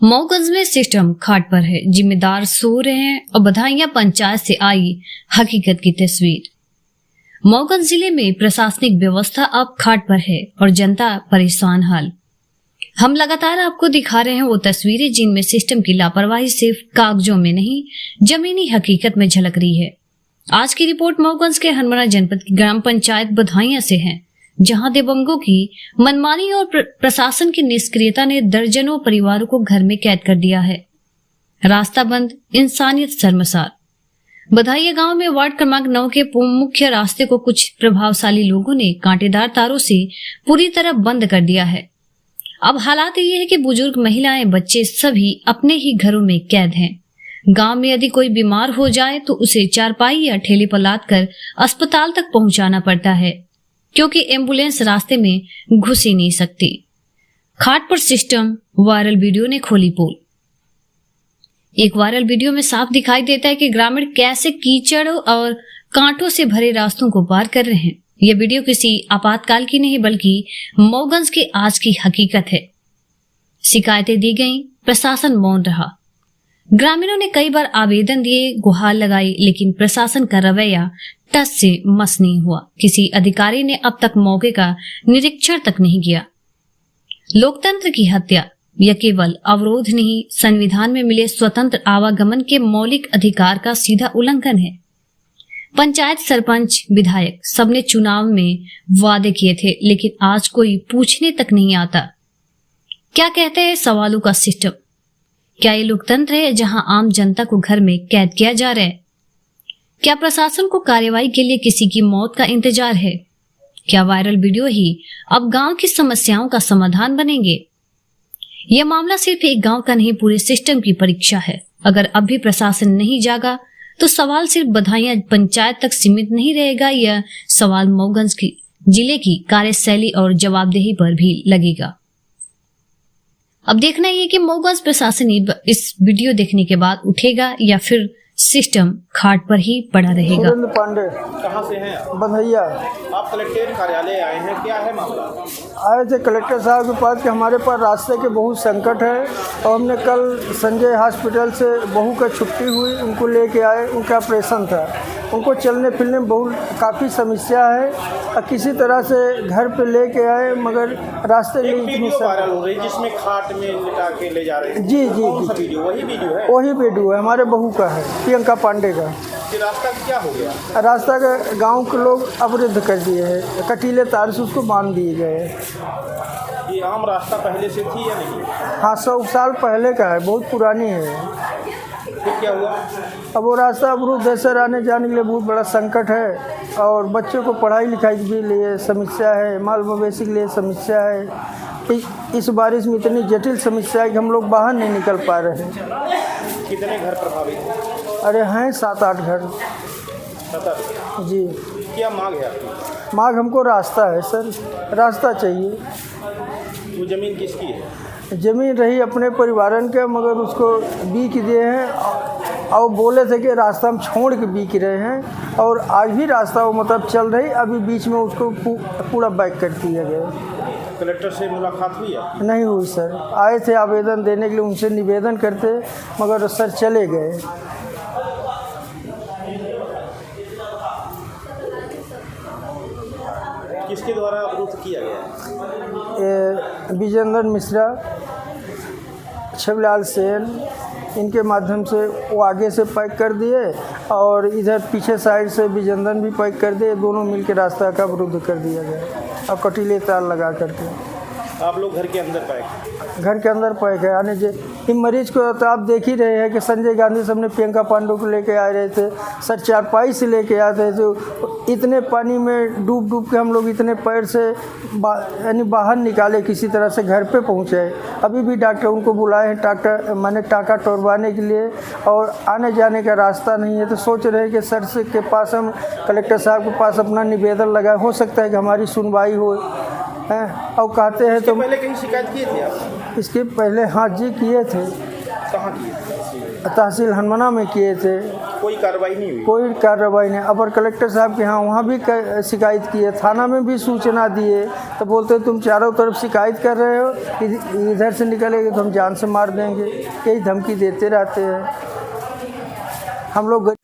मऊगंज में सिस्टम खाट पर है, जिम्मेदार सो रहे हैं और बधाइयां पंचायत से आई हकीकत की तस्वीर। मऊगंज जिले में प्रशासनिक व्यवस्था अब खाट पर है और जनता परेशान हाल। हम लगातार आपको दिखा रहे हैं वो तस्वीरें जिनमें सिस्टम की लापरवाही सिर्फ कागजों में नहीं, जमीनी हकीकत में झलक रही है। आज की रिपोर्ट मऊगंज के हरमरा जनपद की ग्राम पंचायत बधाइयां से है, जहां दिव्यांगों की मनमानी और प्रशासन की निष्क्रियता ने दर्जनों परिवारों को घर में कैद कर दिया है। रास्ता बंद, इंसानियत शर्मसार। बधाइया गांव में वार्ड क्रमांक 9 के मुख्य रास्ते को कुछ प्रभावशाली लोगों ने कांटेदार तारों से पूरी तरह बंद कर दिया है। अब हालात ये है कि बुजुर्ग, महिलाएं, बच्चे सभी अपने ही घरों में कैद हैं। गांव में यदि कोई बीमार हो जाए तो उसे चारपाई या ठेले पर लाद कर अस्पताल तक पहुंचाना पड़ता है, क्योंकि एम्बुलेंस रास्ते में घुस ही नहीं सकती। खाट पर सिस्टम, वायरल वीडियो ने खोली पोल। एक वायरल वीडियो में साफ दिखाई देता है कि ग्रामीण कैसे कीचड़ और कांटों से भरे रास्तों को पार कर रहे हैं। यह वीडियो किसी आपातकाल की नहीं बल्कि मऊगंज के आज की हकीकत है। शिकायतें दी गईं, प्रशासन मौन रहा। ग्रामीणों ने कई बार आवेदन दिए, गुहार लगाई, लेकिन प्रशासन का रवैया टस से मस नहीं हुआ। किसी अधिकारी ने अब तक मौके का निरीक्षण तक नहीं किया। लोकतंत्र की हत्या यह केवल अवरोध नहीं, संविधान में मिले स्वतंत्र आवागमन के मौलिक अधिकार का सीधा उल्लंघन है। पंचायत, सरपंच, विधायक सबने चुनाव में वादे किए थे, लेकिन आज कोई पूछने तक नहीं आता। क्या कहते हैं सवालों का सिस्टम? क्या ये लोकतंत्र है जहां आम जनता को घर में कैद किया जा रहा है? क्या प्रशासन को कार्रवाई के लिए किसी की मौत का इंतजार है? क्या वायरल वीडियो ही अब गांव की समस्याओं का समाधान बनेंगे? यह मामला सिर्फ एक गांव का नहीं, पूरे सिस्टम की परीक्षा है। अगर अब भी प्रशासन नहीं जागा तो सवाल सिर्फ बधाइयां पंचायत तक सीमित नहीं रहेगा, यह सवाल मऊगंज की जिले की कार्यशैली और जवाबदेही पर भी लगेगा। अब देखना ये कि मऊगंज प्रशासन इस वीडियो देखने के बाद उठेगा या फिर सिस्टम खाट पर ही पड़ा रहेगा। पांडे, कहाँ से हैं आप? बधैया। आप कलेक्टर कार्यालय आए हैं, क्या है मामला? आए थे कलेक्टर साहब के पास कि हमारे पास रास्ते के बहुत संकट है और हमने कल संजय हॉस्पिटल से बहू का छुट्टी हुई, उनको लेके आए। उनका ऑपरेशन था, उनको चलने फिरने में बहुत काफ़ी समस्या है और किसी तरह से घर पे लेके आए, मगर रास्ते में इतनी वायरल हो रही है जिसमें खाट में लिटा के ले जा रहे हैं। जी जी कौन सा वीडियो? वही वीडियो है? वही वीडियो है, हमारे बहू का है, प्रियंका पांडे का। कि रास्ता क्या हो गया? रास्ता का गांव के लोग अवरुद्ध कर दिए हैं, कटीले तार से उसको बांध दिए गए हैं। ये आम रास्ता पहले से थी या नहीं? हाँ, 100 साल पहले का है, बहुत पुरानी है। फिर क्या हुआ? अब वो रास्ता अवरुद्ध है सर, आने जाने के लिए बहुत बड़ा संकट है और बच्चों को पढ़ाई लिखाई के लिए समस्या है, माल मवेशी के लिए समस्या है। इस बारिश में इतनी जटिल समस्या है कि हम लोग बाहर नहीं निकल पा रहे हैं। कितने घर प्रभावित हैं? अरे हैं 7-8 घर। 7 जी। क्या मांग है आपकी? मांग हमको रास्ता है सर, रास्ता चाहिए। वो जमीन किसकी है? ज़मीन रही अपने परिवारन के, मगर उसको बीक दिए हैं और बोले थे कि रास्ता हम छोड़ के बीक रहे हैं और आज भी रास्ता वो मतलब चल रही, अभी बीच में उसको पूरा बैक कर दिया गया। कलेक्टर से मुलाकात हुई है? नहीं हुई सर, आए थे आवेदन देने के लिए, उनसे निवेदन करते, मगर सर चले गए। किसके द्वारा अवरुद्ध किया गया? विजेंद्र मिश्रा, छवलाल सेन, इनके माध्यम से वो आगे से पैक कर दिए और इधर पीछे साइड से विजेंद्र भी पैक कर दिए। दोनों मिलकर रास्ता का अवरुद्ध कर दिया गया और कटीले तार लगा करके। आप लोग घर के अंदर पैक? घर के अंदर पैक है। आने इन मरीज को तो आप देख ही रहे हैं कि संजय गांधी साहब प्रियंका पांडे को लेके आ रहे थे सर, चारपाई से लेके आते थे। इतने पानी में डूब डूब के हम लोग इतने पैर से यानी बाहर निकाले, किसी तरह से घर पे पहुँचे। अभी भी डॉक्टर उनको बुलाए हैं, टाँका तोड़वाने के लिए, और आने जाने का रास्ता नहीं है। तो सोच रहे हैं कि सर से के पास हम कलेक्टर साहब के पास अपना निवेदन लगाए, हो सकता है कि हमारी सुनवाई हो हैं। और कहते हैं तो पहले कहीं शिकायत किए थे आप? इसके पहले हाँ जी किए थे। कहाँ किए? तहसील हरमना में किए थे। कोई कार्रवाई नहीं हुई? कोई कार्रवाई नहीं। अपर कलेक्टर साहब के यहाँ वहाँ भी शिकायत की है, थाना में भी सूचना दिए, तो बोलते तुम चारों तरफ शिकायत कर रहे हो, इधर से निकलेंगे तो हम जान से मार देंगे, यही धमकी देते रहते हैं हम लोग।